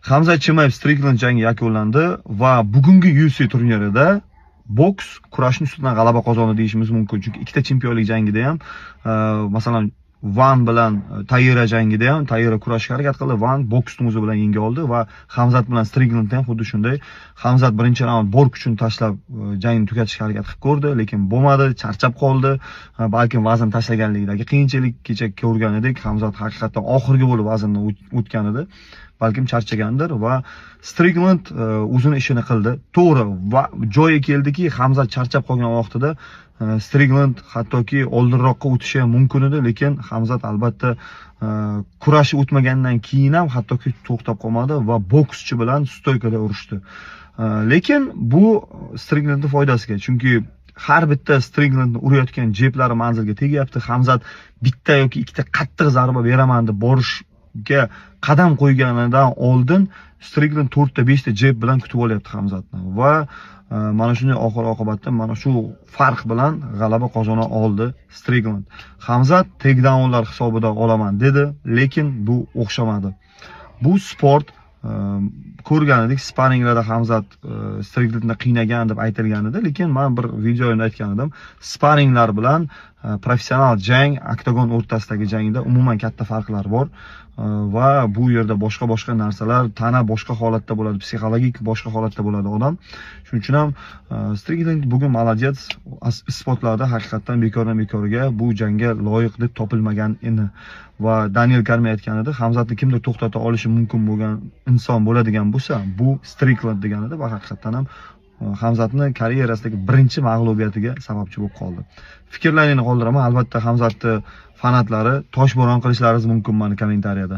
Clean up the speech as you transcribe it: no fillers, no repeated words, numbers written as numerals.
Hamzat Chimayev Strickland jangi yakunlandi va bugungi UFC turnirida boks kurashning ustidan g'alaba qozondi deyishimiz mumkin. Chunki ikkita chempionlik jangida ham, masalan, Van bilan Tayira jangida ham Tayira kurashga harakat qildi, Van boksni o'zi bilan yenga oldi va Hamzat bilan Strickland ham xuddi shunday. Hamzat birinchi raund bor kuchini tashlab jangni tugatishga harakat qilib ko'rdi, lekin bo'lmadi, charchab qoldi. Balkim vazn tashlaganligidagi qiyinchilik kecha ko'rgan edik. Hamzat haqiqatan oxirgi bo'lib vaznni o'tgan edi. Balkim charchagandir va Strickland o'zini ishini qildi. To'g'ri, va joyi keldiki, Hamzat charchab qolgan vaqtida Strickland hattoki oldinroqqa o'tishi mumkin edi, lekin Hamzat albatta kurashi o'tmagandan keyin ham hattoki to'xtab qolmadi va bokschi bilan stoykada urishdi. Lekin bu Stricklandning foydasiga, chunki har bitta Stricklandni urayotgan jeplari manzilga tegyapti. Hamzat bitta yoki ikkita qattiq zarba beraman deb borishga qadam qo'yganidan oldin Strickland 4 ta 5 ta jeb bilan kutib olyapti Hamzatni va mana shunday oxir-oqibatda mana shu farq bilan g'alaba qozona oldi Strickland. Hamzat takedownlar hisobida olaman dedi, lekin bu o'xshamadi. Bu sport. Ko'rgan edik, sparringlarda Hamzat Stricklandni qiynagan deb aytilgan edi, lekin men bir videoda aytgan edim, sparringlar bilan professional jang, oktagon o'rtasidagi jangda umuman katta farqlar bor va bu yerda boshqa narsalar, tana boshqa holatda bo'ladi, psixologik boshqa holatda bo'ladi odam. Shuning uchun ham Strickland bugun молодец, isbotlarda haqiqatan bekorga bu jangga loyiq deb topilmagan edi. Va Daniel Cormier aytgan edi, Hamzatni kimdir to'xtata olishi mumkin bo'lgan inson bo'ladigan bo'lsa, bu Strickland degan edi va haqiqatan ham Hamzatni karyerasidagi birinchi mag'lubiyatiga sababchi bo'lib qoldi. Fikrlaringizni qoldiraman, albatta Hamzatni fanatlari toshbo'ron qilishlaringiz mumkin meni kommentariyada.